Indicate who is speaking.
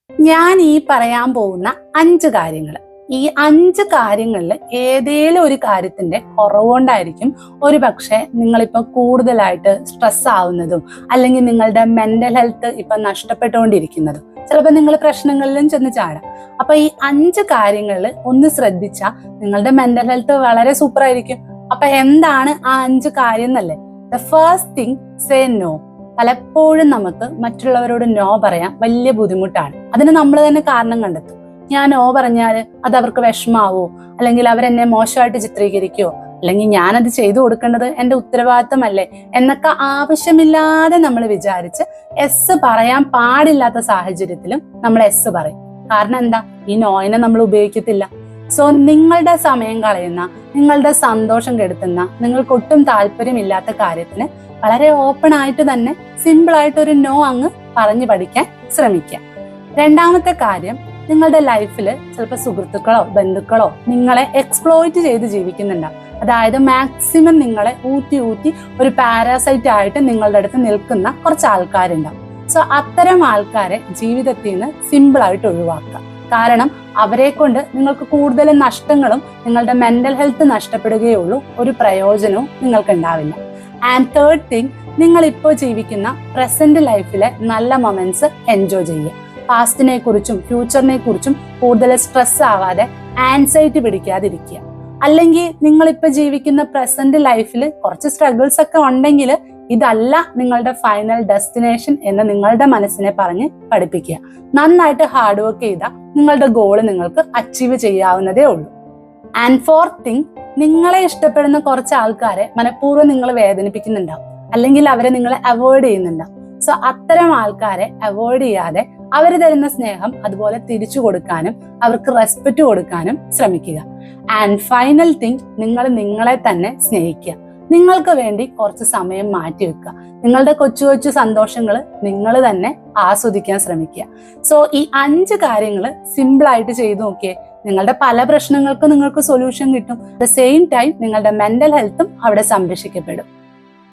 Speaker 1: ഞാൻ ഈ പറയാൻ പോകുന്ന 5 കാര്യങ്ങൾ, ഈ 5 കാര്യങ്ങളിൽ ഏതേലും ഒരു കാര്യത്തിന്റെ കുറവുകൊണ്ടായിരിക്കും ഒരു പക്ഷെ നിങ്ങളിപ്പോ കൂടുതലായിട്ട് സ്ട്രെസ് ആവുന്നതും അല്ലെങ്കിൽ നിങ്ങളുടെ മെന്റൽ ഹെൽത്ത് ഇപ്പൊ നഷ്ടപ്പെട്ടുകൊണ്ടിരിക്കുന്നതും. ചിലപ്പോൾ നിങ്ങൾ പ്രശ്നങ്ങളിലും ചെന്ന് ചാടാം. അപ്പൊ ഈ 5 കാര്യങ്ങളിൽ ഒന്ന് ശ്രദ്ധിച്ചാൽ നിങ്ങളുടെ മെന്റൽ ഹെൽത്ത് വളരെ സൂപ്പർ ആയിരിക്കും. അപ്പൊ എന്താണ് ആ 5 കാര്യം എന്നല്ലേ? The first thing, say no. പലപ്പോഴും നമുക്ക് മറ്റുള്ളവരോട് നോ പറയാൻ വലിയ ബുദ്ധിമുട്ടാണ്. അതിന് നമ്മൾ തന്നെ കാരണം കണ്ടെത്തും. ഞാൻ നോ പറഞ്ഞാൽ അത് അവർക്ക് വിഷമാവോ, അല്ലെങ്കിൽ അവരെന്നെ മോശമായിട്ട് ചിത്രീകരിക്കുവോ, അല്ലെങ്കിൽ ഞാനത് ചെയ്തു കൊടുക്കേണ്ടത് എന്റെ ഉത്തരവാദിത്തമല്ലേ എന്നൊക്കെ ആവശ്യമില്ലാതെ നമ്മൾ വിചാരിച്ച് എസ് പറയാൻ പാടില്ലാത്ത സാഹചര്യത്തിലും നമ്മൾ എസ് പറയും. കാരണം എന്താ? ഈ നോയിനെ നമ്മൾ ഉപയോഗിക്കത്തില്ല. സോ നിങ്ങളുടെ സമയം കളയുന്ന, നിങ്ങളുടെ സന്തോഷം കെടുത്തുന്ന, നിങ്ങൾക്ക് ഒട്ടും താല്പര്യമില്ലാത്ത കാര്യത്തിന് വളരെ ഓപ്പൺ ആയിട്ട് തന്നെ സിമ്പിൾ ആയിട്ട് ഒരു നോ അങ്ങ് പറഞ്ഞു പഠിക്കാൻ ശ്രമിക്കുക. രണ്ടാമത്തെ കാര്യം, നിങ്ങളുടെ ലൈഫിൽ ചിലപ്പോൾ സുഹൃത്തുക്കളോ ബന്ധുക്കളോ നിങ്ങളെ എക്സ്പ്ലോയിറ്റ് ചെയ്ത് ജീവിക്കുന്നുണ്ടാവും. അതായത് മാക്സിമം നിങ്ങളെ ഊറ്റി ഒരു പാരാസൈറ്റ് ആയിട്ട് നിങ്ങളുടെ അടുത്ത് നിൽക്കുന്ന കുറച്ച് ആൾക്കാരുണ്ടാവും. സോ അത്തരം ആൾക്കാരെ ജീവിതത്തിൽ നിന്ന് സിമ്പിൾ ആയിട്ട് ഒഴിവാക്കുക. കാരണം അവരെ കൊണ്ട് നിങ്ങൾക്ക് കൂടുതൽ നഷ്ടങ്ങളും നിങ്ങളുടെ മെന്റൽ ഹെൽത്ത് നഷ്ടപ്പെടുകയുള്ളൂ, ഒരു പ്രയോജനവും നിങ്ങൾക്ക് ഉണ്ടാവില്ല. ആൻഡ് തേർഡ് തിങ്, നിങ്ങൾ ഇപ്പോൾ ജീവിക്കുന്ന പ്രസന്റ് ലൈഫിലെ നല്ല മൊമെന്റ്സ് എൻജോയ് ചെയ്യുക. പാസ്റ്റിനെ കുറിച്ചും ഫ്യൂച്ചറിനെ കുറിച്ചും കൂടുതൽ സ്ട്രെസ് ആവാതെ ആൻസൈറ്റി പിടിക്കാതിരിക്കുക. അല്ലെങ്കിൽ നിങ്ങളിപ്പോൾ ജീവിക്കുന്ന പ്രസന്റ് ലൈഫിൽ കുറച്ച് സ്ട്രഗിൾസ് ഒക്കെ ഉണ്ടെങ്കിൽ ഇതല്ല നിങ്ങളുടെ ഫൈനൽ ഡെസ്റ്റിനേഷൻ എന്ന് നിങ്ങളുടെ മനസ്സിനെ പറഞ്ഞ് പഠിപ്പിക്കുക. നന്നായിട്ട് ഹാർഡ് വർക്ക് ചെയ്താൽ നിങ്ങളുടെ ഗോള് നിങ്ങൾക്ക് അച്ചീവ് ചെയ്യാവുന്നതേ ഉള്ളൂ. ആൻഡ് ഫോർത്ത് തിങ്, നിങ്ങളെ ഇഷ്ടപ്പെടുന്ന കുറച്ച് ആൾക്കാരെ മനഃപൂർവ്വം നിങ്ങൾ വേദനിപ്പിക്കുന്നുണ്ടാവും, അല്ലെങ്കിൽ അവരെ നിങ്ങൾ അവോയ്ഡ് ചെയ്യുന്നുണ്ടാവും. സോ അത്തരം ആൾക്കാരെ അവോയ്ഡ് ചെയ്യാതെ അവർ തരുന്ന സ്നേഹം അതുപോലെ തിരിച്ചു കൊടുക്കാനും അവർക്ക് റെസ്പെക്ട് കൊടുക്കാനും ശ്രമിക്കുക. ആൻഡ് ഫൈനൽ തിങ്, നിങ്ങൾ നിങ്ങളെ തന്നെ സ്നേഹിക്കുക. നിങ്ങൾക്ക് വേണ്ടി കുറച്ച് സമയം മാറ്റി വെക്കുക. നിങ്ങളുടെ കൊച്ചു കൊച്ചു സന്തോഷങ്ങൾ നിങ്ങൾ തന്നെ ആസ്വദിക്കാൻ ശ്രമിക്കുക. സോ ഈ 5 കാര്യങ്ങൾ സിമ്പിൾ ആയിട്ട് ചെയ്തു നോക്കിയേ, നിങ്ങളുടെ പല പ്രശ്നങ്ങൾക്കും നിങ്ങൾക്ക് സൊല്യൂഷൻ കിട്ടും. അറ്റ് ദ സെയിം ടൈം നിങ്ങളുടെ മെന്റൽ ഹെൽത്തും അവിടെ സംരക്ഷിക്കപ്പെടും.